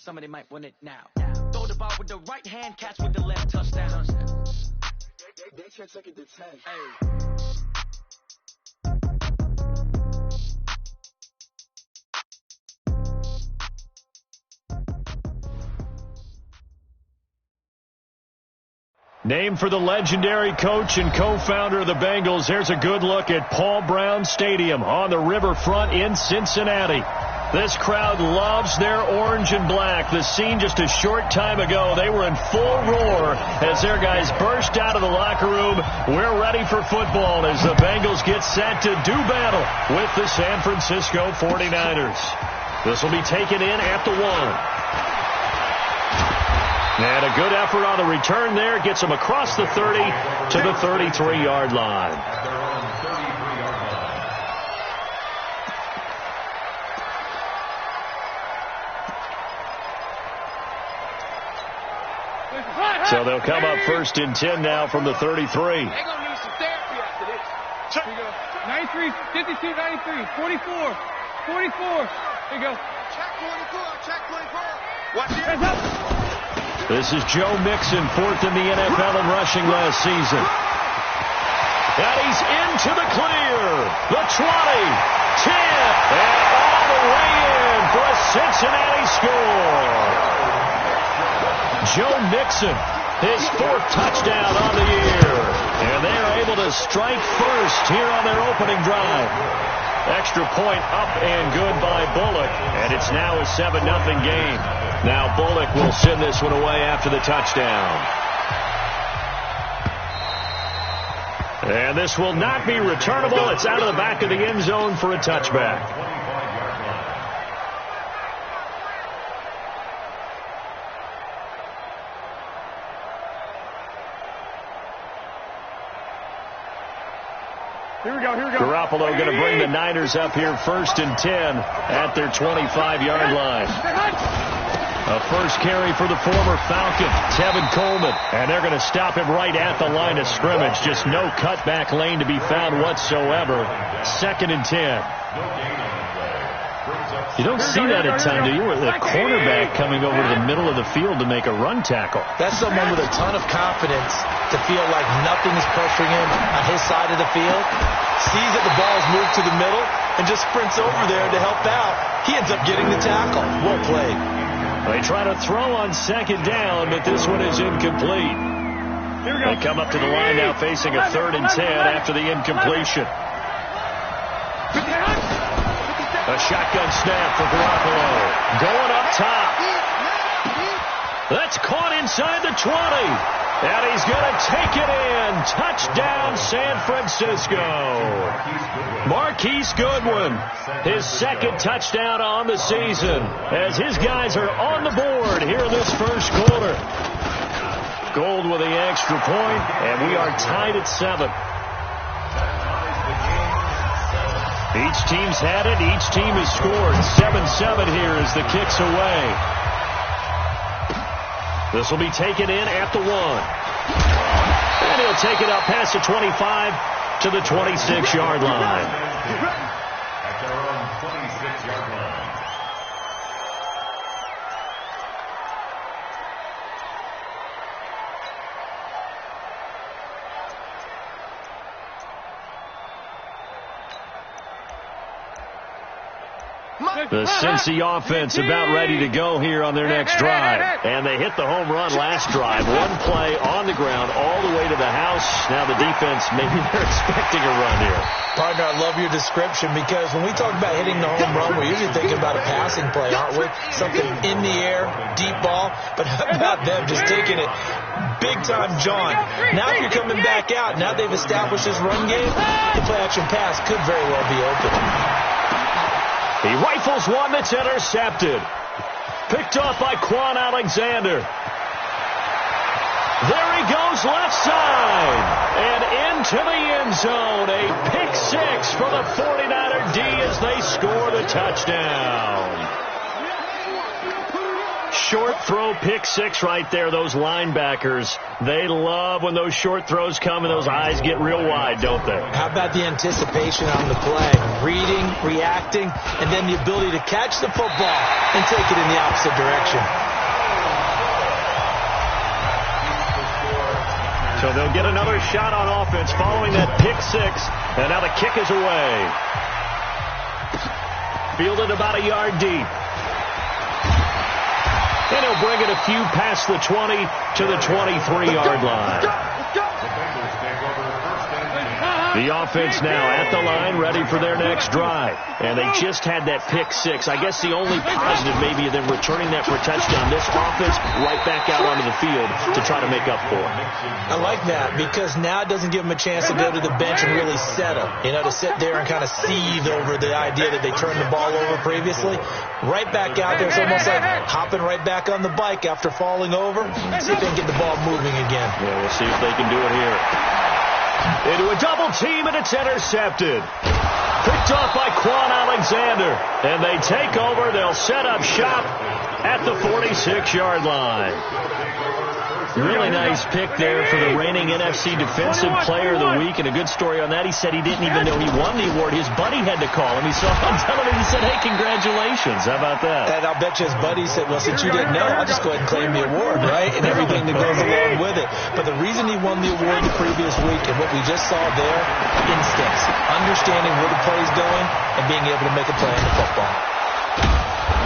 somebody might win it now. Throw the ball with the right hand, catch with the left, touchdown. They can't take it to 10. Hey. Named for the legendary coach and co-founder of the Bengals, here's a good look at Paul Brown Stadium on the riverfront in Cincinnati. This crowd loves their orange and black. The scene just a short time ago, they were in full roar as their guys burst out of the locker room. We're ready for football as the Bengals get set to do battle with the San Francisco 49ers. This will be taken in at the 1. And a good effort on the return there. Gets them across the 30 to the 33-yard line. So they'll come up 1st and 10 now from the 33. They're going to need some therapy after this. Here you go. 93, 52, 93, 44, 44. Here you go. Check 44, check 44. Watch it. Hands up. This is Joe Mixon, 4th in the NFL in rushing last season. And he's into the clear. The 20, 10, and all the way in for a Cincinnati score. Joe Mixon, his 4th touchdown on the year. And they are able to strike first here on their opening drive. Extra point up and good by Bullock, and it's now a 7-0 game. Now Bullock will send this one away after the touchdown. And this will not be returnable. It's out of the back of the end zone for a touchback. Here we go, here we go. Garoppolo going to bring the Niners up here 1st and 10 at their 25-yard line. A first carry for the former Falcon, Tevin Coleman. And they're going to stop him right at the line of scrimmage. Just no cutback lane to be found whatsoever. 2nd and 10. You don't see that at times, do you? With a cornerback coming over to the middle of the field to make a run tackle. That's someone with a ton of confidence to feel like nothing is pressuring him on his side of the field. Sees that the ball is moved to the middle and just sprints over there to help out. He ends up getting the tackle. Well played. They try to throw on 2nd down, but this one is incomplete. Here we go. They come up to the line now facing a 3rd and 10 after the incompletion. A shotgun snap for Garoppolo. Going up top. That's caught inside the 20. And he's going to take it in. Touchdown, San Francisco. Marquise Goodwin, his 2nd touchdown on the season, as his guys are on the board here in this first quarter. Gold with the extra point, and we are tied at 7. Each team's had it. Each team has scored. 7-7 here as the kick's away. This will be taken in at the 1. And he'll take it up past the 25 to the 26-yard line. At their own 26-yard line. The Cincy offense about ready to go here on their next drive. And they hit the home run last drive. One play on the ground all the way to the house. Now the defense, maybe they're expecting a run here. Partner, I love your description because when we talk about hitting the home run, we're usually thinking about a passing play, aren't we? Something in the air, deep ball. But how about them just taking it big time, John? Now if you're coming back out, now they've established this run game, the play action pass could very well be open. He rifles one that's intercepted. Picked off by Quan Alexander. There he goes left side. And into the end zone. A pick 6 for the 49er D as they score the touchdown. short throw pick six right there. Those linebackers, they love when those short throws come and those eyes get real wide, don't they? How about the anticipation on the play? Reading, reacting, and then the ability to catch the football and take it in the opposite direction. So they'll get another shot on offense following that pick six. And now the kick is away. Fielded about a yard deep. And he'll bring it a few past the 20 to the 23-yard line. The offense now at the line, ready for their next drive. And they just had that pick six. I guess the only positive maybe of them returning that for a touchdown. This offense right back out onto the field to try to make up for it. I like that because now it doesn't give them a chance to go to the bench and really settle. You know, to sit there and kind of seethe over the idea that they turned the ball over previously. Right back out there. It's almost like hopping right back on the bike after falling over. See if they can get the ball moving again. Yeah, we'll see if they can do it here. Into a double team, and it's intercepted. Picked off by Quan Alexander. And they take over. They'll set up shop at the 46-yard line. Really nice pick there for the reigning NFC Defensive Player of the Week. And a good story on that. He said he didn't even know he won the award. His buddy had to call him. He saw him on television. He said, hey, congratulations. How about that? And I'll bet you his buddy said, well, since you didn't know, I'll just go ahead and claim the award, right? And everything that goes along with it. But the reason he won the award the previous week and what we just saw there, instincts. Understanding where the play's going and being able to make a play in the football.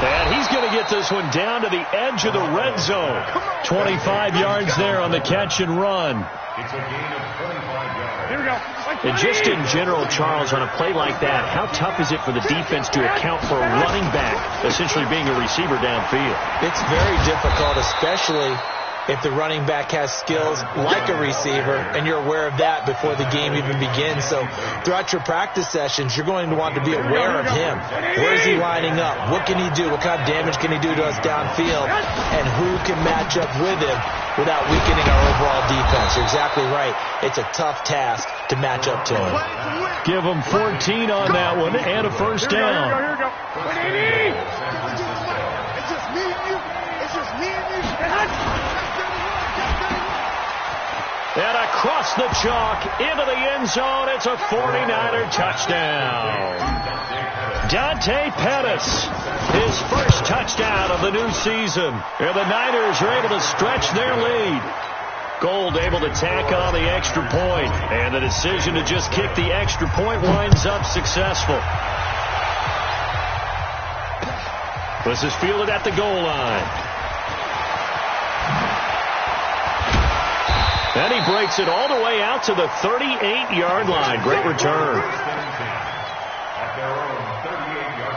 And he's going to get this one down to the edge of the red zone. 25 yards there on the catch and run. It's a gain of 25 yards. Here we go. And just in general, Charles, on a play like that, how tough is it for the defense to account for a running back essentially being a receiver downfield? It's very difficult, especially if the running back has skills like a receiver, and you're aware of that before the game even begins. So throughout your practice sessions, you're going to want to be aware of him. Where is he lining up? What can he do? What kind of damage can he do to us downfield? And who can match up with him without weakening our overall defense? You're exactly right. It's a tough task to match up to him. Give him 14 on that one and a first down. Here we go. It's just me and you. It's just me and you. And across the chalk into the end zone, it's a 49er touchdown. Dante Pettis, his first touchdown of the new season. And the Niners are able to stretch their lead. Gold able to tack on the extra point. And the decision to just kick the extra point winds up successful. This is fielded at the goal line. And he breaks it all the way out to the 38-yard line. Great return. At their own 38-yard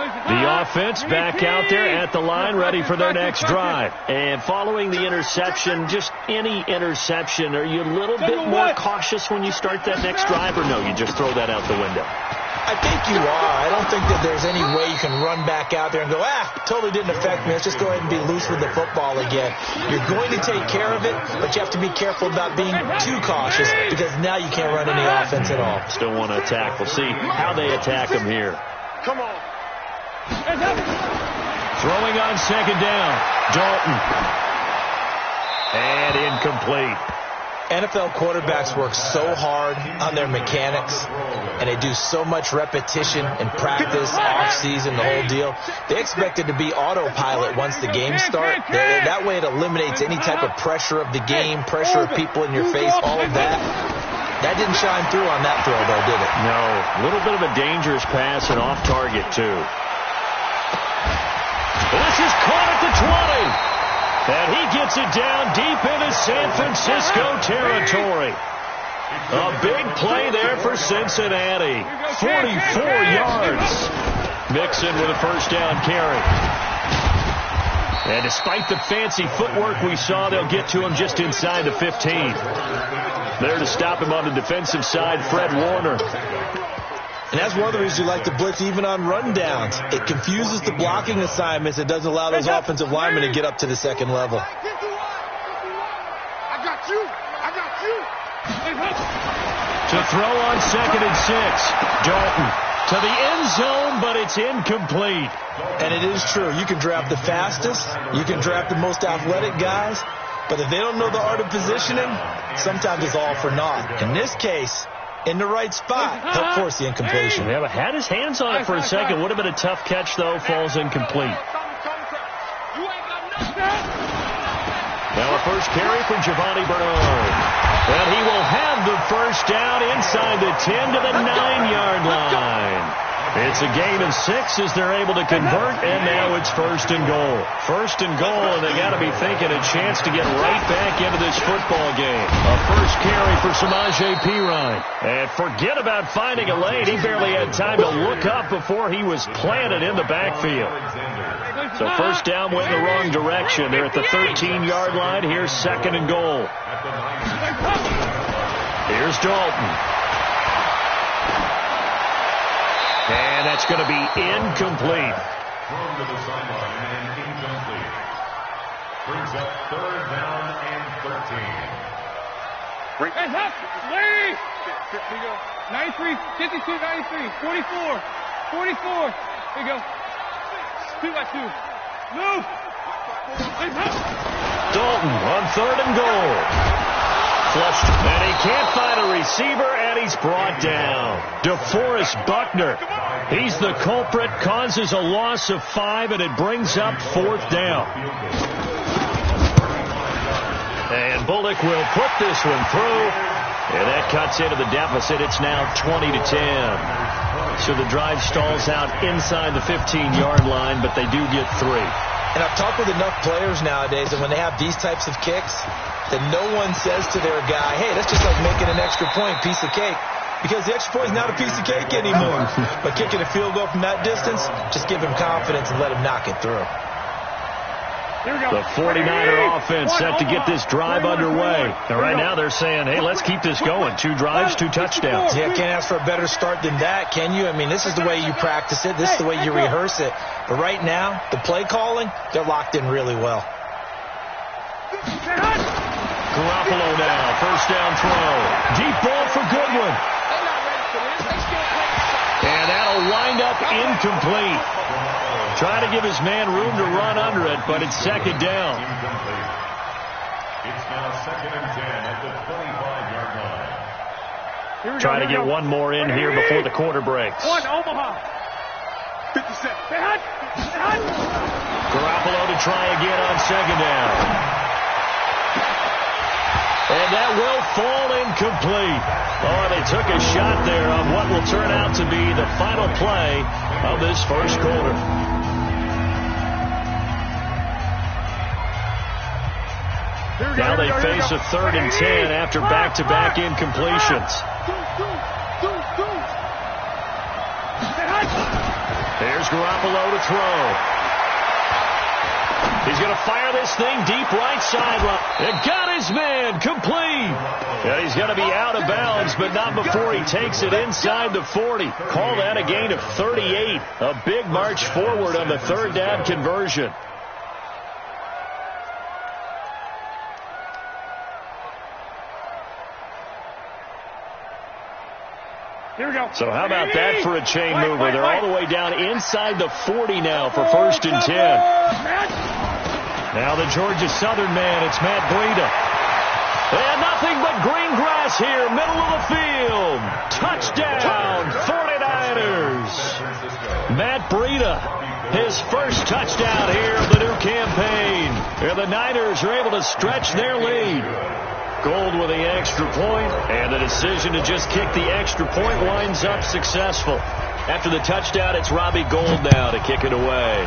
line. The offense back out there at the line, ready for their next drive. And following the interception, just any interception, are you a little bit more cautious when you start that next drive, or no, you just throw that out the window? I think you are. I don't think that there's any way you can run back out there and go, totally didn't affect me. Let's just go ahead and be loose with the football again. You're going to take care of it, but you have to be careful about being too cautious because now you can't run any offense at all. Still want to attack. We'll see how they attack him here. Come on. Throwing on second down. Dalton. And incomplete. NFL quarterbacks work so hard on their mechanics, and they do so much repetition and practice, off-season, the whole deal. They expect it to be autopilot once the games start. That way it eliminates any type of pressure of the game, pressure of people in your face, all of that. That didn't shine through on that throw, though, did it? No. A little bit of a dangerous pass and off target, too. This is caught at the 20. And he gets it down deep into San Francisco territory. A big play there for Cincinnati. 44 yards. Mixon with a first down carry. And despite the fancy footwork we saw, they'll get to him just inside the 15. There to stop him on the defensive side, Fred Warner. And that's one of the reasons you like to blitz even on rundowns. It confuses the blocking assignments. It doesn't allow those offensive linemen to get up to the second level. I got you. To throw on 2nd and 6. Dalton. To the end zone, but it's incomplete. And it is true. You can draft the fastest. You can draft the most athletic guys. But if they don't know the art of positioning, sometimes it's all for naught. In this case, in the right spot, help force the incompletion. Yeah, but had his hands on it for a second. Would have been a tough catch, though. Falls incomplete. Now a first carry from Giovanni Bernard. And he will have the first down inside the 10 to the 9-yard line. It's a gain of 6 as they're able to convert, and now it's first and goal. First and goal, and they got to be thinking a chance to get right back into this football game. A first carry for Samaje Perine. And forget about finding a lane. He barely had time to look up before he was planted in the backfield. So first down went in the wrong direction. They're at the 13-yard line. Here's second and goal. Here's Dalton. And that's going to be incomplete. Thrown to the sideline and incomplete. Brings up third down and 13. Hands up! Lee! 93, 52, 93, 44, 44. Here you go. 2-by-2. Move! Hands up! Dalton on third and goal. Flushed, and he can't find a receiver, and he's brought down. DeForest Buckner. He's the culprit, causes a loss of 5, and it brings up fourth down. And Bullock will put this one through, and that cuts into the deficit. It's now 20-10. So the drive stalls out inside the 15-yard line, but they do get 3. And I've talked with enough players nowadays that when they have these types of kicks, that no one says to their guy, hey, that's just like making an extra point, piece of cake. Because the extra point is not a piece of cake anymore. But kicking a field goal from that distance, just give him confidence and let him knock it through. The 49er offense set to get this drive underway. And right now they're saying, hey, let's keep this going. 2 drives, 2 touchdowns. Yeah, can't ask for a better start than that, can you? I mean, this is the way you practice it. This is the way you rehearse it. But right now, the play calling, they're locked in really well. Garoppolo now, first down throw. Deep ball for Goodwin. And that'll wind up incomplete. Trying to give his man room to run under it, but it's second down. It's now second and 10 at the 25-yard line. Trying to get one more in here before the quarter breaks. One, Omaha. 57. Garoppolo to try again on second down. And that will fall incomplete. Oh, they took a shot there on what will turn out to be the final play of this first quarter. Now they face a 3rd and 10 after back-to-back incompletions. There's Garoppolo to throw. He's going to fire this thing deep right sideline. And got his man complete. Yeah, he's going to be out of bounds, but not before he takes it inside the 40. Call that a gain of 38. A big march forward on the third down conversion. Here we go. So how about that for a chain mover? They're all the way down inside the 40 now for first and 10. Now the Georgia Southern man, it's Matt Breida. And nothing but green grass here, middle of the field. Touchdown, 49ers. Matt Breida, his first touchdown here of the new campaign. And the Niners are able to stretch their lead. Gold with the extra point, and the decision to just kick the extra point winds up successful. After the touchdown, it's Robbie Gould now to kick it away.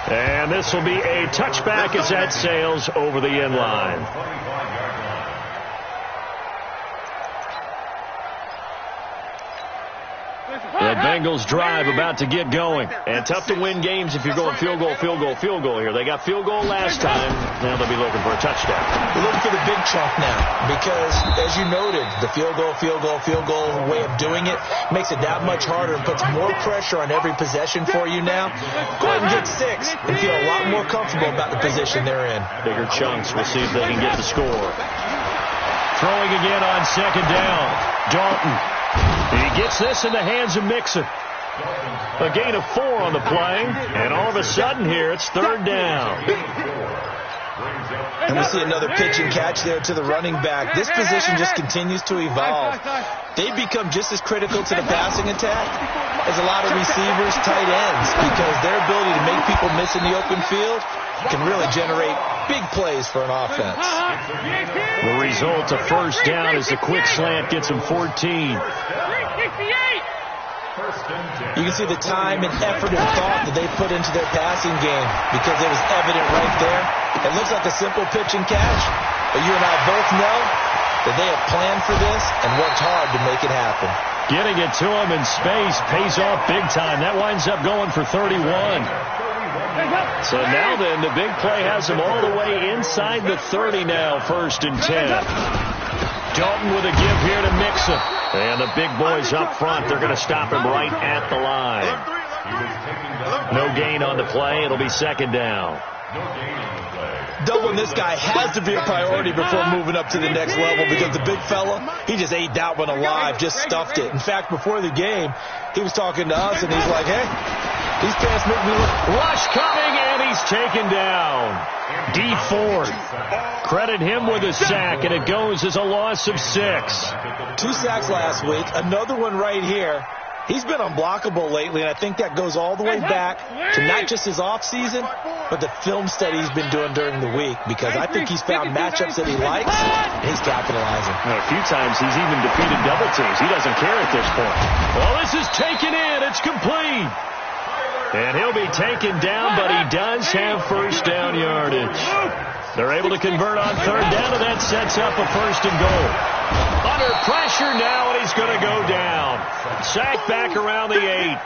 And this will be a touchback as that sails over the end line. The Bengals drive about to get going. And tough to win games if you're going field goal, field goal, field goal here. They got field goal last time. Now they'll be looking for a touchdown. We're looking for the big chunk now because, as you noted, the field goal way of doing it makes it that much harder and puts more pressure on every possession for you now. Go ahead and get 6 and feel a lot more comfortable about the position they're in. Bigger chunks. We'll see if they can get the score. Throwing again on second down. Dalton. He gets this in the hands of Mixon. A gain of 4 on the play, and all of a sudden here it's third down. And we see another pitch and catch there to the running back. This position just continues to evolve. They become just as critical to the passing attack as a lot of receivers, tight ends, because their ability to make people miss in the open field can really generate big plays for an offense. The result, a first down, as the quick slant gets him 14. You can see the time and effort and thought that they put into their passing game because it was evident right there. It looks like a simple pitch and catch, but you and I both know that they have planned for this and worked hard to make it happen. Getting it to him in space pays off big time. That winds up going for 31. So now then, the big play has him all the way inside the 30 now, 1st and 10. Dalton with a give here to Mixon. And the big boys up front, they're going to stop him right at the line. No gain on the play. It'll be second down. Doubling this guy has to be a priority before moving up to the next level because the big fella, he just ate that one alive, just stuffed it. In fact, before the game, he was talking to us, and he's like, hey, these pants make me look. Rush coming, and he's taken down. D. Ford. Credit him with a sack, and it goes as a loss of 6. 2 sacks last week, another one right here. He's been unblockable lately, and I think that goes all the way back to not just his offseason, but the film study he's been doing during the week, because I think he's found matchups that he likes, and he's capitalizing. A few times he's even defeated double teams. He doesn't care at this point. Well, this is taken in. It's complete. And he'll be taken down, but he does have first down yardage. They're able to convert on third down, and that sets up a 1st and goal. Under pressure now, and he's going to go down. Sack back around the 8.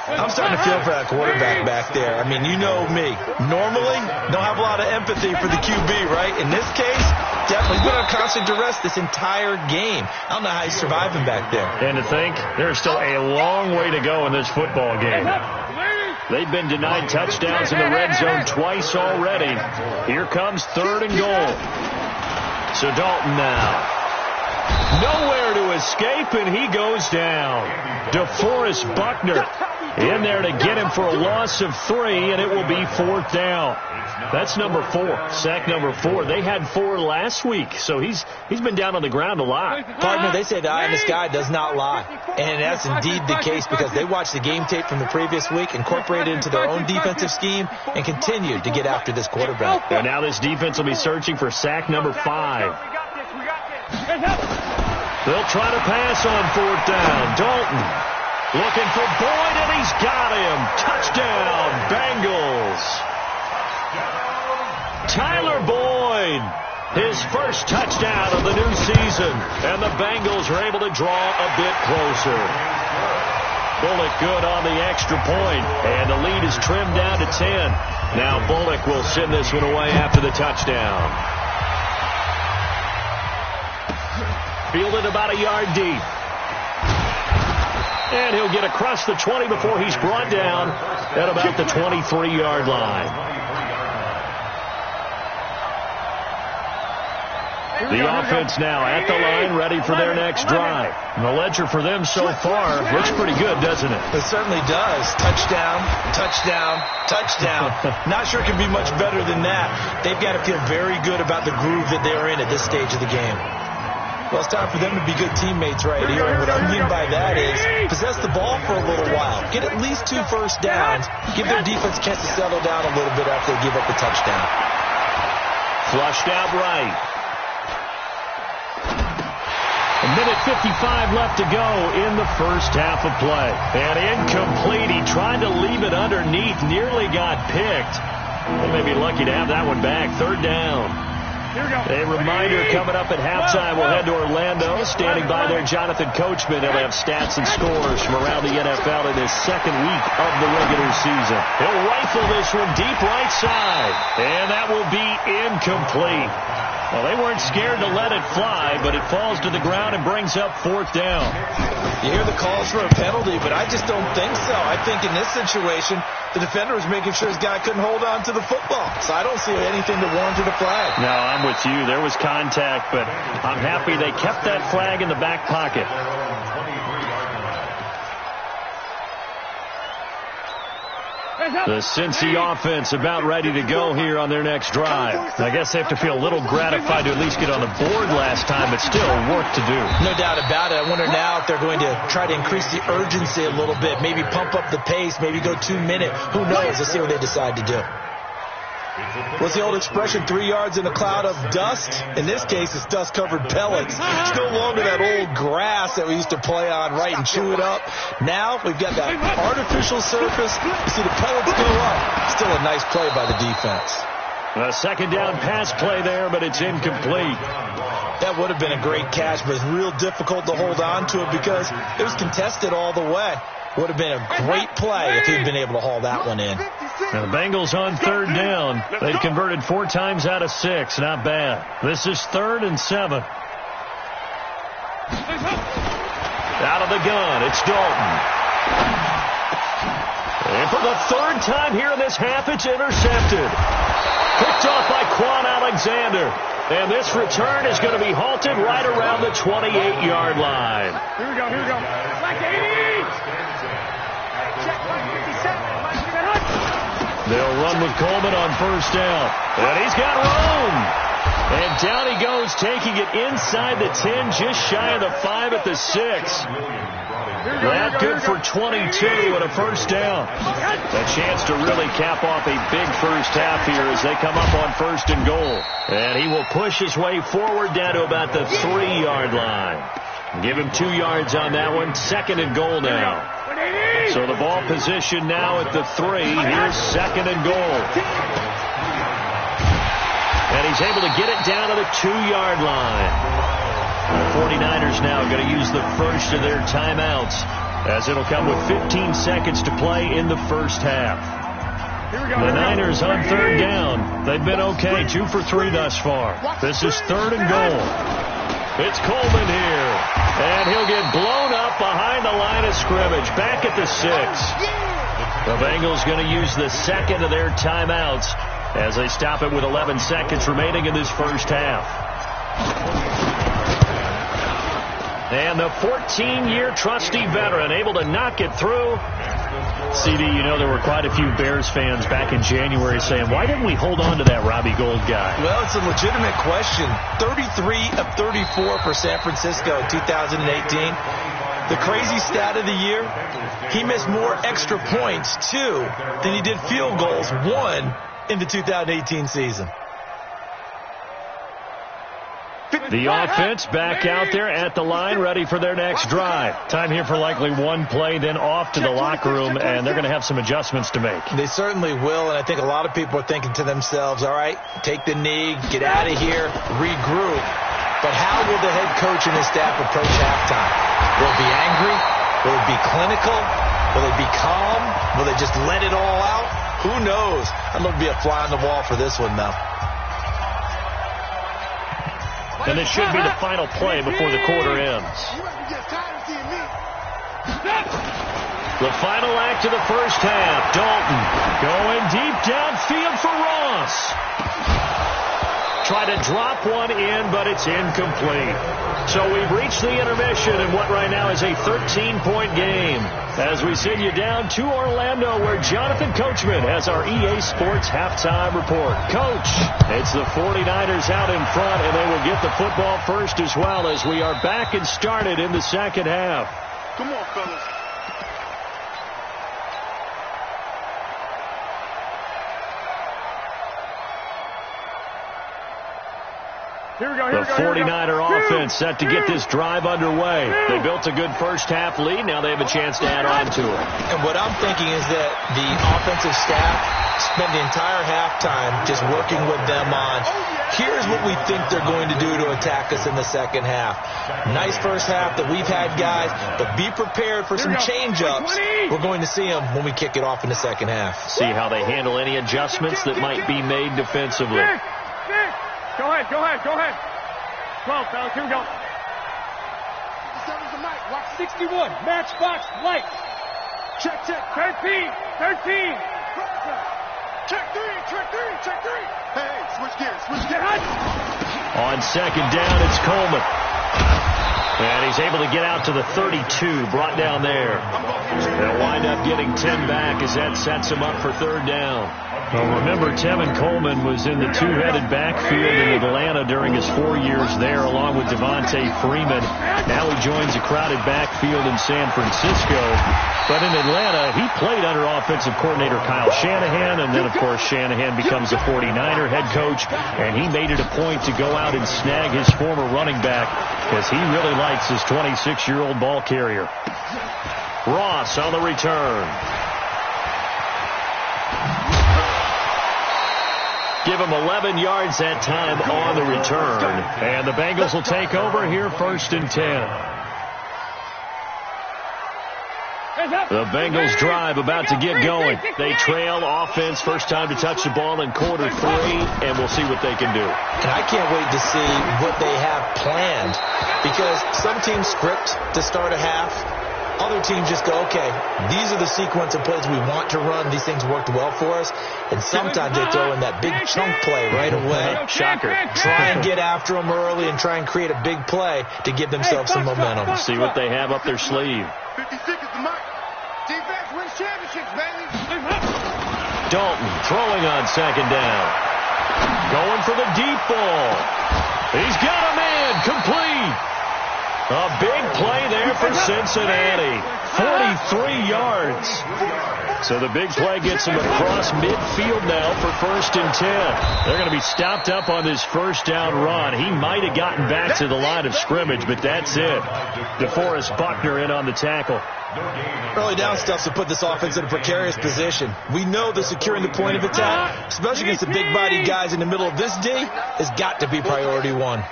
I'm starting to feel for that quarterback back there. I mean, you know me. Normally, don't have a lot of empathy for the QB, right? In this case, definitely been on constant duress this entire game. I don't know how he's surviving back there. And to think, there's still a long way to go in this football game. They've been denied touchdowns in the red zone twice already. Here comes 3rd and goal. So Dalton now. Nowhere to escape, and he goes down. DeForest Buckner in there to get him for a loss of 3, and it will be 4th down. That's number 4, sack number 4. They had 4 last week, so he's been down on the ground a lot. Partner, they say the eye in the sky does not lie. And that's indeed the case because they watched the game tape from the previous week, incorporated it into their own defensive scheme, and continued to get after this quarterback. And now this defense will be searching for sack number 5. They'll try to pass on 4th down. Dalton looking for Boyd, and he's got him. Touchdown, Bengals. Tyler Boyd, his first touchdown of the new season, and the Bengals are able to draw a bit closer. Bullock good on the extra point, and the lead is trimmed down to 10. Now Bullock will send this one away after the touchdown. Fielded about a yard deep. And he'll get across the 20 before he's brought down at about the 23-yard line. The offense now at the line, ready for their next drive. And the ledger for them so far looks pretty good, doesn't it? It certainly does. Touchdown, touchdown, touchdown. Not sure it can be much better than that. They've got to feel very good about the groove that they're in at this stage of the game. Well, it's time for them to be good teammates right here. And what I mean by that is possess the ball for a little while. Get at least 2 first downs. Give their defense a chance to settle down a little bit after they give up the touchdown. Flushed out right. A minute 55 left to go in the first half of play. And incomplete. He tried to leave it underneath. Nearly got picked. They may be lucky to have that one back. 3rd down. A reminder coming up at halftime. We'll head to Orlando. Standing by there, Jonathan Coachman. He'll have stats and scores from around the NFL in his 2nd week of the regular season. He'll rifle this one deep right side. And that will be incomplete. Well, they weren't scared to let it fly, but it falls to the ground and brings up 4th down. You hear the calls for a penalty, but I just don't think so. I think in this situation, the defender was making sure his guy couldn't hold on to the football. So I don't see anything that warranted a flag. No, I'm with you. There was contact, but I'm happy they kept that flag in the back pocket. The Cincy offense about ready to go here on their next drive. I guess they have to feel a little gratified to at least get on the board last time, but still work to do. No doubt about it. I wonder now if they're going to try to increase the urgency a little bit, maybe pump up the pace, maybe go 2 minute. Who knows? Let's see what they decide to do. What's the old expression, 3 yards in a cloud of dust? In this case, it's dust-covered pellets. It's no longer that old grass that we used to play on, right, and chew it up. Now we've got that artificial surface. You see the pellets go up. Still a nice play by the defense. A 2nd down pass play there, but it's incomplete. That would have been a great catch, but it's real difficult to hold on to it because it was contested all the way. Would have been a great play if he'd been able to haul that one in. Now the Bengals on 3rd down. They've converted 4 times out of 6. Not bad. This is 3rd and 7. Out of the gun, it's Dalton. And for the 3rd time here in this half, it's intercepted. Picked off by Quan Alexander. And this return is going to be halted right around the 28-yard line. Here we go, here we go. Like 80! They'll run with Coleman on 1st down. And he's got room. And down he goes, taking it inside the 10, just shy of the 5 at the 6. That good for 22 and a 1st down. A chance to really cap off a big first half here as they come up on 1st and goal. And he will push his way forward down to about the 3-yard line. Give him 2 yards on that one. 2nd and goal now. So the ball position now at the 3. Here's 2nd and goal. And he's able to get it down to the 2-yard line. The 49ers now going to use the first of their timeouts as it'll come with 15 seconds to play in the first half. The Niners on 3rd down. They've been okay. 2 for 3 thus far. This is 3rd and goal. It's Coleman here. And he'll get blown up behind the line of scrimmage. Back at the 6. The Bengals going to use the 2nd of their timeouts as they stop it with 11 seconds remaining in this first half. And the 14-year trusty veteran able to knock it through. CD, you know there were quite a few Bears fans back in January saying, why didn't we hold on to that Robbie Gould guy? Well, it's a legitimate question. 33 of 34 for San Francisco 2018. The crazy stat of the year, he missed more extra points, 2, than he did field goals, 1, in the 2018 season. The offense back out there at the line, ready for their next drive. Time here for likely one play, then off to the locker room, and they're going to have some adjustments to make. They certainly will, and I think a lot of people are thinking to themselves, all right, take the knee, get out of here, regroup. But how will the head coach and his staff approach halftime? Will it be angry? Will it be clinical? Will it be calm? Will they just let it all out? Who knows? I'd love to be a fly on the wall for this one, though. And this should be the final play before the quarter ends. The final act of the first half. Dalton going deep downfield for Ross. Try to drop one in, but it's incomplete. So we've reached the intermission in what right now is a 13-point game. As we send you down to Orlando, where Jonathan Coachman has our EA Sports halftime report. Coach, it's the 49ers out in front, and they will get the football first as well as we are back and started in the second half. Come on, fellas. Here we go, The 49er offense set to get this drive underway. They built a good first half lead. Now they have a chance to add on to it. And what I'm thinking is that the offensive staff spent the entire halftime just working with them on, here's what we think they're going to do to attack us in the second half. Nice first half that we've had, guys, but be prepared for some change-ups. We're going to see them when we kick it off in the second half. See how they handle any adjustments that might be made defensively. Go ahead, go ahead, go ahead. 12, fellas, here we go. 57's the mic. Watch 61, matchbox, lights. check, check. 13, 13. Check three, check three, check three. Hey, switch gears, switch Get gears. hot. On second down, it's Coleman. And he's able to get out to the 32, brought down there. They'll wind up getting 10 back as that sets him up for third down. Well, remember, Tevin Coleman was in the two-headed backfield in Atlanta during his 4 years there, along with Devontae Freeman. Now he joins a crowded backfield in San Francisco. But in Atlanta, he played under offensive coordinator Kyle Shanahan, and then, of course, Shanahan becomes a 49er head coach, and he made it a point to go out and snag his former running back because he really likes his 26-year-old ball carrier. Ross on the return. Give him 11 yards that time on the return. And the Bengals will take over here, 1st and 10. The Bengals drive about to get going. They trail offense, first time to touch the ball in quarter 3, and we'll see what they can do. And I can't wait to see what they have planned, because some teams script to start a half. Other teams just go, okay, these are the sequence of plays we want to run. These things worked well for us. And sometimes they throw in that big chunk play right away. Shocker. Try and get after them early and try and create a big play to give themselves some momentum. See what they have up their sleeve. 56 is the mic. Defense wins championships, baby. Dalton throwing on second down. Going for the deep ball. He's got a man. Complete. A big play there for Cincinnati. 43 yards. So the big play gets him across midfield now for 1st and 10. They're going to be stopped up on this first down run. He might have gotten back to the line of scrimmage, but that's it. DeForest Buckner in on the tackle. Early down stuff to put this offense in a precarious position. We know that securing the point of attack, especially against the big-bodied guys in the middle of this D, has got to be priority 1.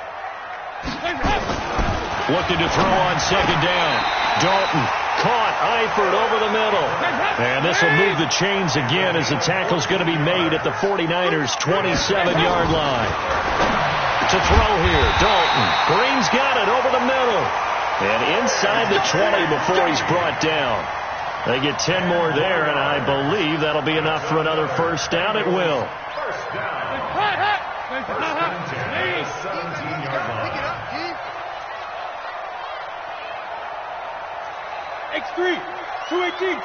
Looking to throw on second down. Dalton caught. Eifert over the middle. And this will move the chains again as the tackle's going to be made at the 49ers' 27-yard line. To throw here, Dalton. Green's got it over the middle. And inside the 20 before he's brought down. They get 10 more there, and I believe that'll be enough for another first down. It will. First down. 17-yard line. X3, 218.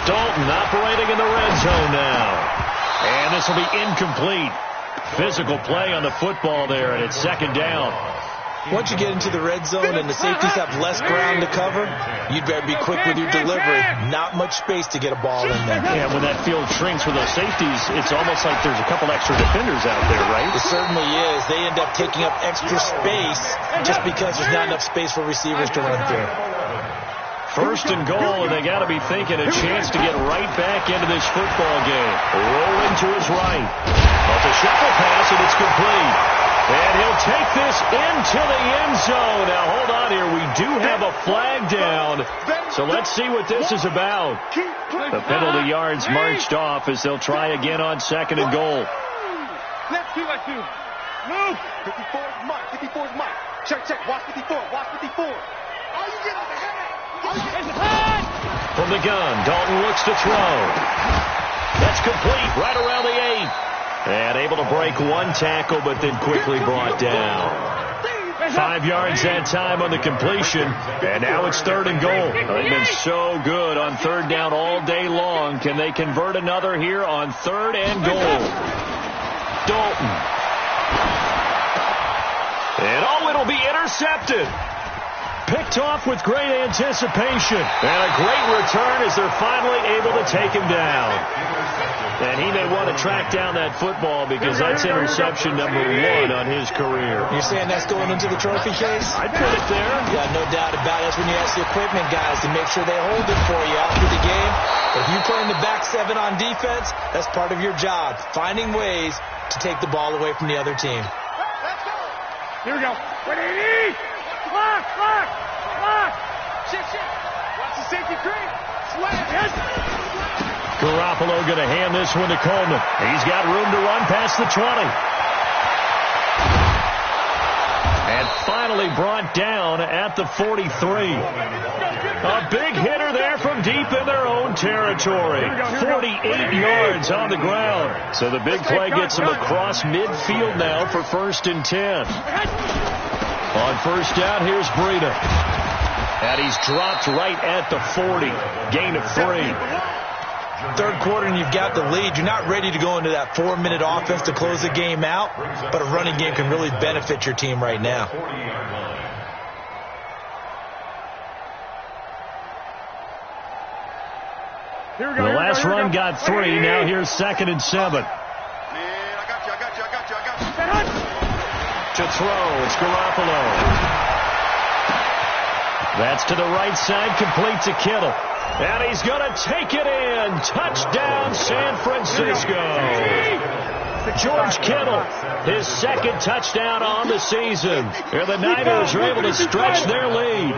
Dalton operating in the red zone now. And this will be incomplete. Physical play on the football there, and it's second down. Once you get into the red zone and the safeties have less ground to cover, you'd better be quick with your delivery. Not much space to get a ball in there. Yeah, when that field shrinks with those safeties, it's almost like there's a couple extra defenders out there, right? It certainly is. They end up taking up extra space just because there's not enough space for receivers to run through. 1st and goal, and they got to be thinking a chance to get right back into this football game. Rolling to his right. Off the shuffle pass, and it's complete. And he'll take this into the end zone. Now, hold on here. We do have a flag down. So let's see what this is about. The penalty yards marched off as they'll try again on 2nd and goal. Let's do it, too. Move. 54's Mike. 54's Mike. Check, check. Watch 54. Watch 54. All you get is the head. From the gun, Dalton looks to throw. That's complete right around the 8. And able to break one tackle, but then quickly brought down. 5 yards that time on the completion. And now it's 3rd and goal. They've been so good on 3rd down all day long. Can they convert another here on 3rd and goal? Dalton. And it'll be intercepted. Picked off with great anticipation. And a great return as they're finally able to take him down. And he may want to track down that football because that's interception number 1 on his career. You're saying that's going into the trophy case? I'd put it there. Yeah, no doubt about it. That's when you ask the equipment guys to make sure they hold it for you after the game. But if you play in the back 7 on defense, that's part of your job. Finding ways to take the ball away from the other team. Here we go. 180. Lock, lock, lock. Shit, shit. Watch the safety cream. Slam. Yes. Garoppolo going to hand this one to Coleman. He's got room to run past the 20. finally brought down at the 43. A big hitter there from deep in their own territory. 48 yards on the ground. So the big play gets him across midfield now for 1st and 10. On first down, here's Breida. And he's dropped right at the 40. Gain of 3. Third quarter and you've got the lead. You're not ready to go into that 4-minute offense to close the game out, but a running game can really benefit your team right now. The last run got 3. Now here's 2nd and 7. I got you. To throw, it's Garoppolo. That's to the right side, complete to Kittle. And he's going to take it in. Touchdown, San Francisco. George Kittle, his 2nd touchdown on the season. And the Niners are able to stretch their lead.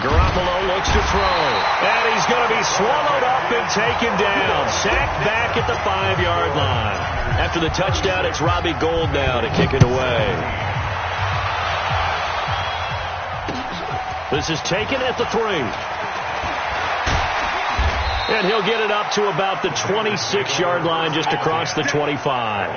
Garoppolo looks to throw. And he's going to be swallowed up and taken down. Sacked back at the 5-yard line. After the touchdown, it's Robbie Gould now to kick it away. This is taken at the 3. And he'll get it up to about the 26-yard line, just across the 25.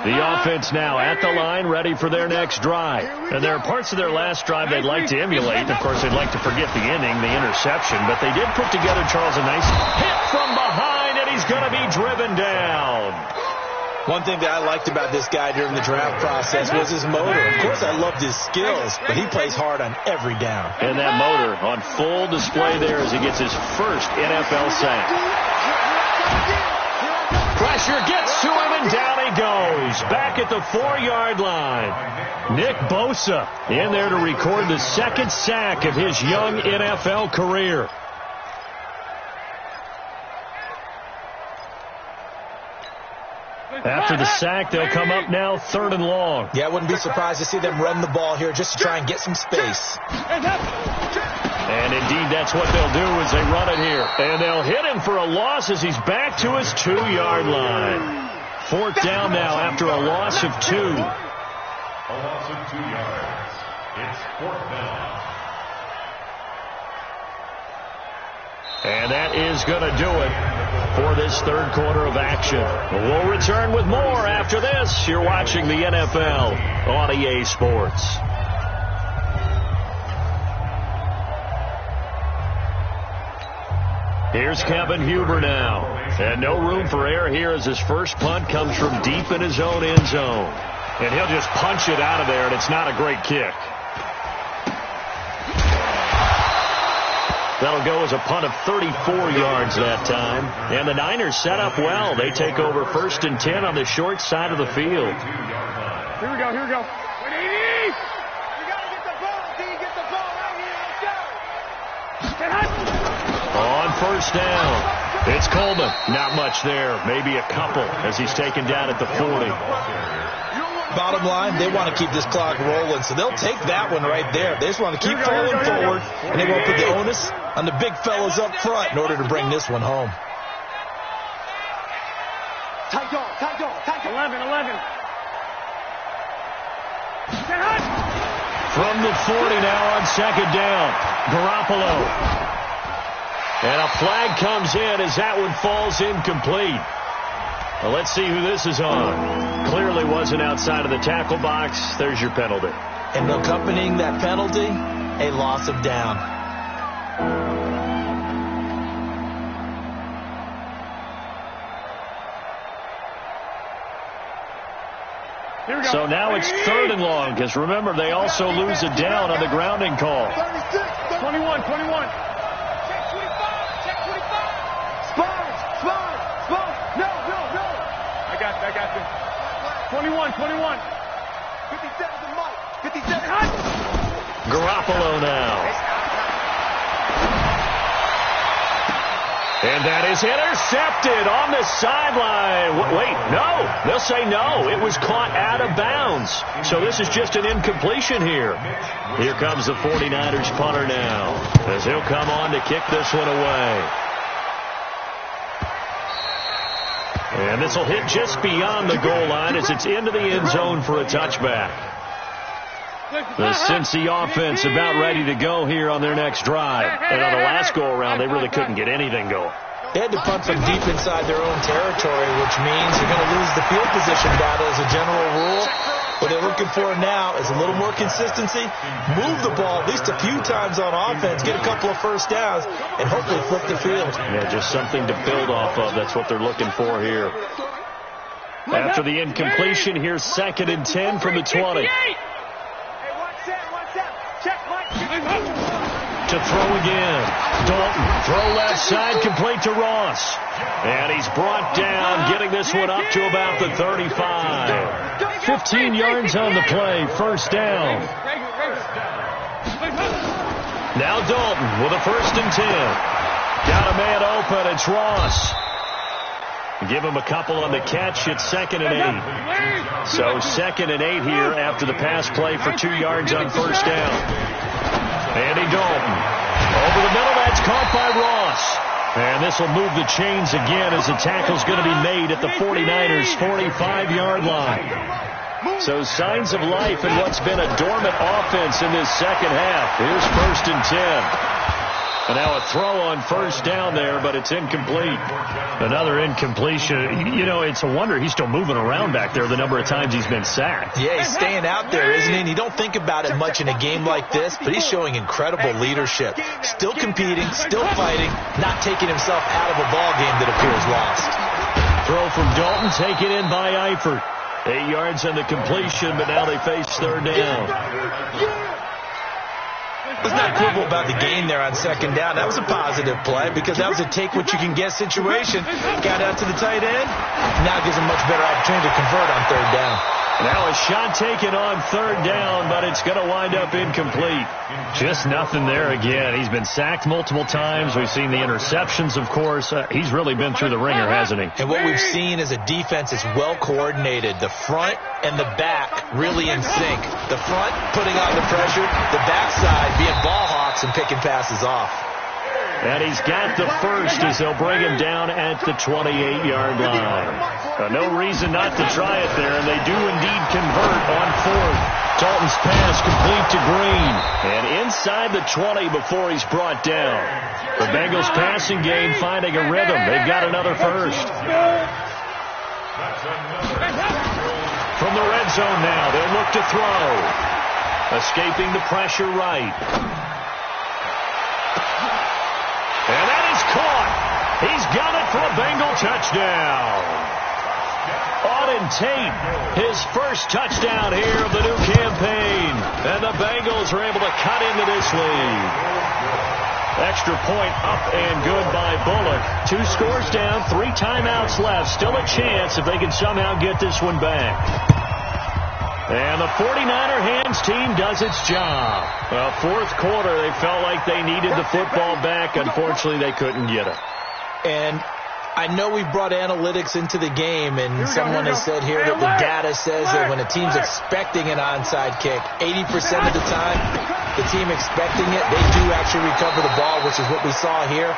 The offense now at the line, ready for their next drive. And there are parts of their last drive they'd like to emulate. Of course, they'd like to forget the inning, the interception. But they did put together, Charles, a nice hit from behind, and he's going to be driven down. One thing that I liked about this guy during the draft process was his motor. Of course, I loved his skills, but he plays hard on every down. And that motor on full display there as he gets his first NFL sack. Pressure gets to him, and down he goes. Back at the 4-yard line. Nick Bosa in there to record the 2nd sack of his young NFL career. After the sack, they'll come up now 3rd and long. Yeah, I wouldn't be surprised to see them run the ball here just to try and get some space. And indeed, that's what they'll do as they run it here. And they'll hit him for a loss as he's back to his 2-yard line. 4th down now after a loss of 2. A loss of 2 yards. It's 4th down. And that is going to do it for this 3rd quarter of action. We'll return with more after this. You're watching the NFL on EA Sports. Here's Kevin Huber now. And no room for error here as his first punt comes from deep in his own end zone. And he'll just punch it out of there, and it's not a great kick. That'll go as a punt of 34 yards that time. And the Niners set up well. They take over 1st and 10 on the short side of the field. Here we go. You got to get the ball, D. Get the ball right here. Let's go. On 1st down, it's Coleman. Not much there. Maybe a couple as he's taken down at the 40. Bottom line, they want to keep this clock rolling, so they'll take that one right there. They just want to keep falling forward, and they won't put the onus on the big fellas up front in order to bring this one home. Tight dog. 11. From the 40 now on 2nd down, Garoppolo. And a flag comes in as that one falls incomplete. Well, let's see who this is on. Clearly wasn't outside of the tackle box. There's your penalty. And accompanying that penalty, a loss of down. So now it's 3rd and long, because remember, they also lose a down on the grounding call. 21. I got you. 21. 57's the mark. 57. Garoppolo now. And that is intercepted on the sideline. Wait, no. They'll say no. It was caught out of bounds. So this is just an incompletion here. Here comes the 49ers punter now, as he'll come on to kick this one away. And this will hit just beyond the goal line as it's into the end zone for a touchback. The Cincy offense about ready to go here on their next drive. And on the last go-around, they really couldn't get anything going. They had to punt from deep inside their own territory, which means you're going to lose the field position battle as a general rule. What they're looking for now is a little more consistency, move the ball at least a few times on offense, get a couple of first downs, and hopefully flip the field. Yeah, just something to build off of. That's what they're looking for here. After the incompletion, here's 2nd and 10 from the 20. To throw again. Dalton, throw left side, complete to Ross. And he's brought down, getting this one up to about the 35. 15 yards on the play, first down. Now Dalton with a 1st and 10. Got a man open, it's Ross. Give him a couple on the catch, it's 2nd and 8. So 2nd and 8 here after the pass play for 2 yards on first down. Andy Dalton. Over the middle, that's caught by Ross. And this will move the chains again as the tackle's going to be made at the 49ers' 45-yard line. So signs of life in what's been a dormant offense in this second half. Here's 1st and 10. And now a throw on first down there, but it's incomplete. Another incompletion. You know, it's a wonder he's still moving around back there the number of times he's been sacked. Yeah, he's staying out there, isn't he? And you don't think about it much in a game like this, but he's showing incredible leadership. Still competing, still fighting, not taking himself out of a ball game that appears lost. Throw from Dalton, taken in by Eifert. 8 yards on the completion, but now they face 3rd down. Let's not quibble about the gain there on 2nd down. That was a positive play because that was a take-what-you-can-get situation. Got out to the tight end. Now gives him much better opportunity to convert on 3rd down. Now a shot taken on 3rd down, but it's going to wind up incomplete. Just nothing there again. He's been sacked multiple times. We've seen the interceptions, of course. He's really been through the ringer, hasn't he? And what we've seen is a defense that's well-coordinated. The front and the back really in sync. The front putting on the pressure, the backside being ball hawks and picking passes off. And he's got the first as they'll bring him down at the 28-yard line. No reason not to try it there, and they do indeed convert on 4th. Dalton's pass complete to Green. And inside the 20 before he's brought down. The Bengals passing game finding a rhythm. They've got another first. From the red zone now, they'll look to throw. Escaping the pressure right. And that is caught. He's got it for a Bengal touchdown. Auden Tate, his first touchdown here of the new campaign. And the Bengals are able to cut into this lead. Extra point up and good by Bullock. 2 scores down, 3 timeouts left. Still a chance if they can somehow get this one back. And the 49er hands team does its job. Well, 4th quarter, they felt like they needed the football back. Unfortunately, they couldn't get it. And I know we brought analytics into the game, and someone has said here that the data says that when a team's expecting an onside kick, 80% of the time, the team expecting it, they do actually recover the ball, which is what we saw here.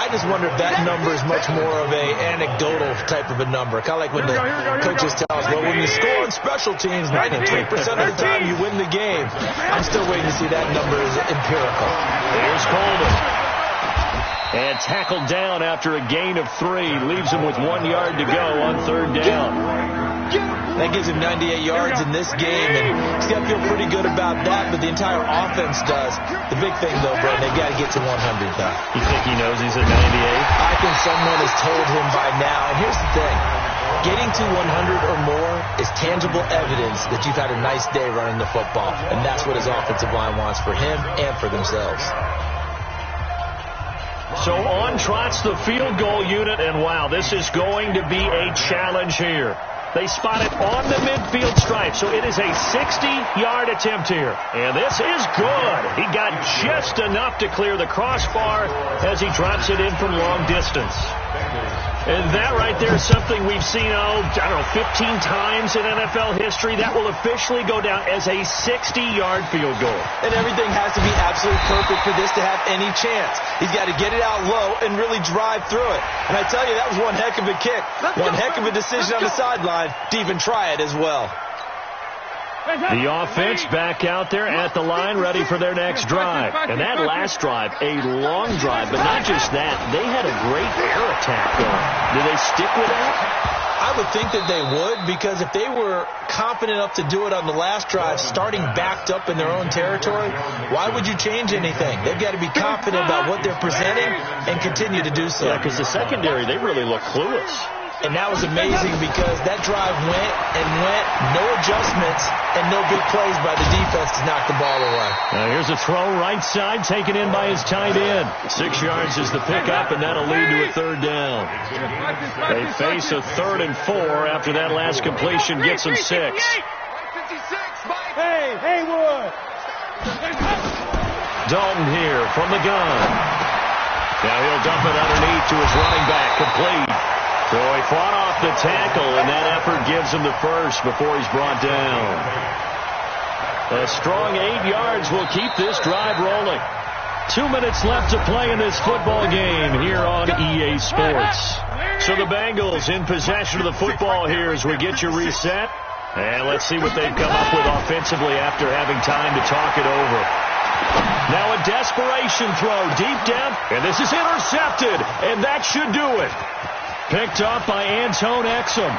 I just wonder if that number is much more of a anecdotal type of a number. Kind of like when the coaches tell us, well, when you score on special teams, 93% of the time you win the game. I'm still waiting to see that number is empirical. Here's Coleman. And tackled down after a gain of 3. Leaves him with 1 yard to go on 3rd down. That gives him 98 yards in this game, and he's got to feel pretty good about that, but the entire offense does. The big thing, though, Brett, they got to get to 100, though. You think he knows he's at 98? I think someone has told him by now, and here's the thing. Getting to 100 or more is tangible evidence that you've had a nice day running the football, and that's what his offensive line wants for him and for themselves. So on trots the field goal unit, and wow, this is going to be a challenge here. They spot it on the midfield stripe, so it is a 60-yard attempt here. And this is good. He got just enough to clear the crossbar as he drops it in from long distance. And that right there is something we've seen, 15 times in NFL history. That will officially go down as a 60-yard field goal. And everything has to be absolutely perfect for this to have any chance. He's got to get it out low and really drive through it. And I tell you, that was one heck of a kick. One heck of a decision on the sideline to even try it as well. The offense back out there at the line, ready for their next drive. And that last drive, a long drive, but not just that. They had a great air attack going. Do they stick with that? I would think that they would, because if they were confident enough to do it on the last drive, starting backed up in their own territory, why would you change anything? They've got to be confident about what they're presenting and continue to do so. Yeah, because the secondary, they really look clueless. And that was amazing because that drive went and went, no adjustments, and no big plays by the defense to knock the ball away. Now here's a throw right side, taken in by his tight end. 6 yards is the pickup, and that'll lead to a third down. They face a 3rd and 4 after that last completion gets them 6. Hey, Haywood! Dalton here from the gun. Now he'll dump it underneath to his running back, complete. So he fought off the tackle, and that effort gives him the first before he's brought down. A strong 8 yards will keep this drive rolling. 2 minutes left to play in this football game here on EA Sports. So the Bengals in possession of the football here as we get you reset. And let's see what they've come up with offensively after having time to talk it over. Now a desperation throw deep down, and this is intercepted, and that should do it. Picked up by Antone Exum.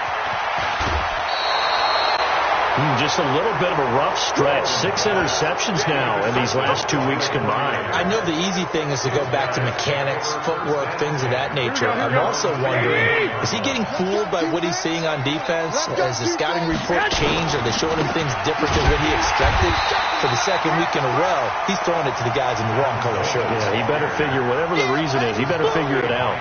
Just a little bit of a rough stretch. 6 interceptions now in these last 2 weeks combined. I know the easy thing is to go back to mechanics, footwork, things of that nature. I'm also wondering, is he getting fooled by what he's seeing on defense? Has the scouting report changed? Are they showing him things different than what he expected? For the second week in a row, he's throwing it to the guys in the wrong color shirts. Yeah, he better figure, whatever the reason is, he better figure it out.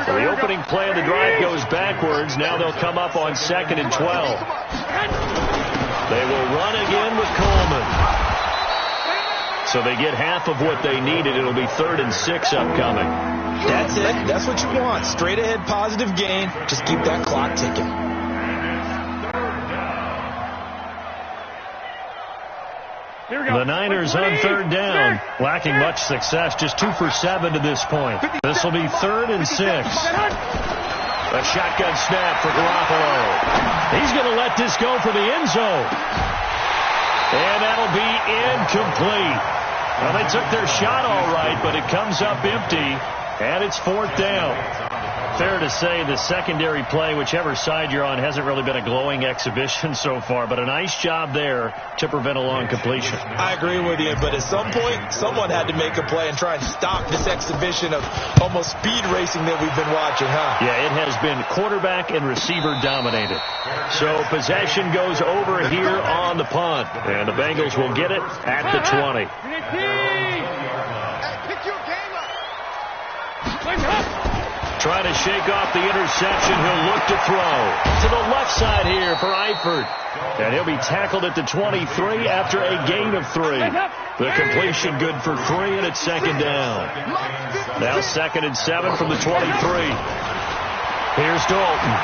So the opening play of the drive goes backwards. Now they'll come up on 2nd and 12. They will run again with Coleman. So they get half of what they needed. It'll be 3rd and 6 upcoming. That's it. That's what you want. Straight ahead positive gain. Just keep that clock ticking. The Niners on 3rd down, lacking much success, just 2 for 7 to this point. This will be 3rd and 6. A shotgun snap for Garoppolo. He's going to let this go for the end zone. And that'll be incomplete. Well, they took their shot all right, but it comes up empty, and it's 4th down. Fair to say the secondary play, whichever side you're on, hasn't really been a glowing exhibition so far, but a nice job there to prevent a long completion. I agree with you, but at some point, someone had to make a play and try and stop this exhibition of almost speed racing that we've been watching, huh? Yeah, it has been quarterback and receiver dominated. So possession goes over here on the punt, and the Bengals will get it at the 20. Trying to shake off the interception. He'll look to throw to the left side here for Eifert. And he'll be tackled at the 23 after a gain of 3. The completion good for 3, and it's 2nd down. Now 2nd and 7 from the 23. Here's Dalton.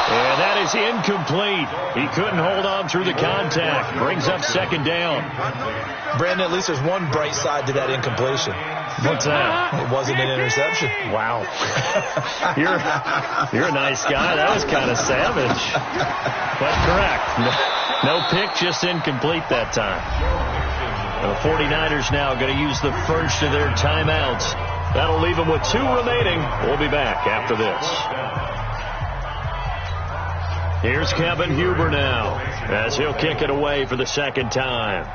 And that is incomplete. He couldn't hold on through the contact. Brings up 2nd down. Brandon, at least there's one bright side to that incompletion. What's that? It wasn't an interception. Wow. You're a nice guy. That was kind of savage. But correct. No pick, just incomplete that time. The 49ers now going to use the first of their timeouts. That'll leave them with 2 remaining. We'll be back after this. Here's Kevin Huber now as he'll kick it away for the 2nd time.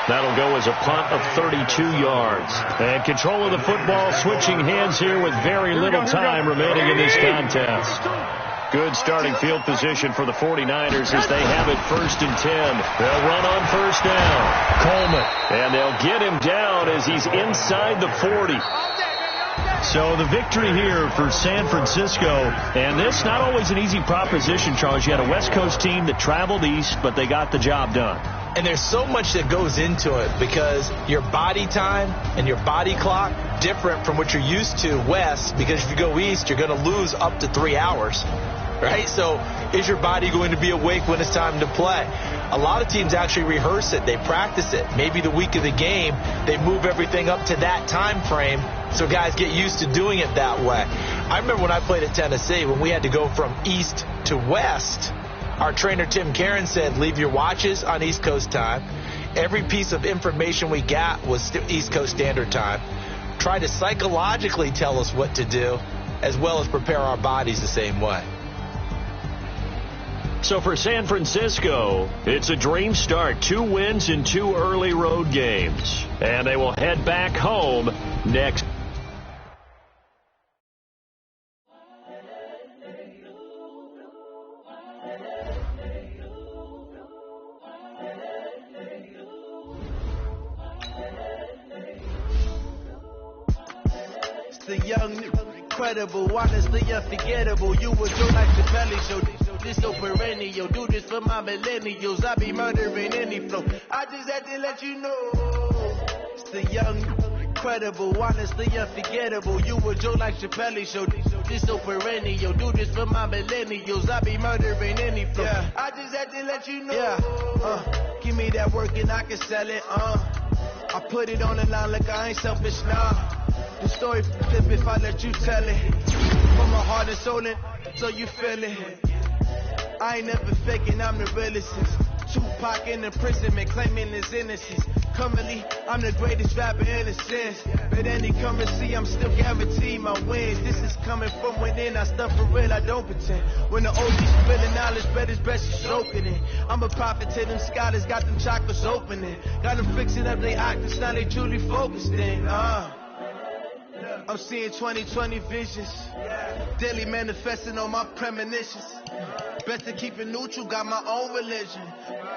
That'll go as a punt of 32 yards. And control of the football switching hands here with very little time remaining in this contest. Good starting field position for the 49ers as they have it 1st and 10. They'll run on 1st down. Coleman. And they'll get him down as he's inside the 40. So the victory here for San Francisco, and this not always an easy proposition, Charles. You had a West Coast team that traveled east, but they got the job done. And there's so much that goes into it because your body time and your body clock different from what you're used to west, because if you go east, you're going to lose up to 3 hours, right? So is your body going to be awake when it's time to play? A lot of teams actually rehearse it. They practice it. Maybe the week of the game, they move everything up to that time frame so guys get used to doing it that way. I remember when I played at Tennessee, when we had to go from east to west, our trainer Tim Karen said, leave your watches on East Coast time. Every piece of information we got was East Coast Standard Time. Try to psychologically tell us what to do, as well as prepare our bodies the same way. So for San Francisco, it's a dream start. 2 wins in 2 early road games. And they will head back home next. The young, incredible, honestly unforgettable. You were Joe like Chappelle show. This so perennial. Do this for my millennials. I be murdering any flow. I just had to let you know. It's the young, incredible, honestly unforgettable. You were Joe like Chappelle show. This so perennial. Do this for my millennials. I be murdering any flow. Yeah. I just had to let you know. Yeah. Give me that work and I can sell it. I put it on the line like I ain't selfish, nah. The story flip if I let you tell it. From my heart and soul, so you feel it. I ain't never faking, I'm the realest. Tupac in imprisonment, claiming his innocence. Currently, I'm the greatest rapper in a sense. But any currency, I'm still guaranteed my wins. This is coming from within, I stuff for real, I don't pretend. When the OG's spilling knowledge, bet it's best you soaking it. I'm a prophet to them scholars, got them chakras opening. Got them fixing up they octaves, now they truly focused in. I'm seeing 2020 visions, daily manifesting on my premonitions. Best to keep it neutral, got my own religion.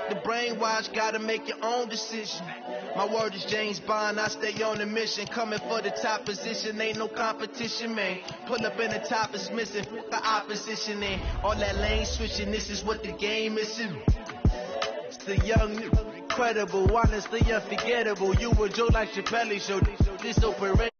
The brainwash, gotta make your own decision. My word is James Bond, I stay on the mission. Coming for the top position, ain't no competition, man. Pull up in the top is missing, the opposition in. All that lane switching, this is what the game is. It's the young, incredible, honestly unforgettable. You were Joe like Chappelle show, this so perennial.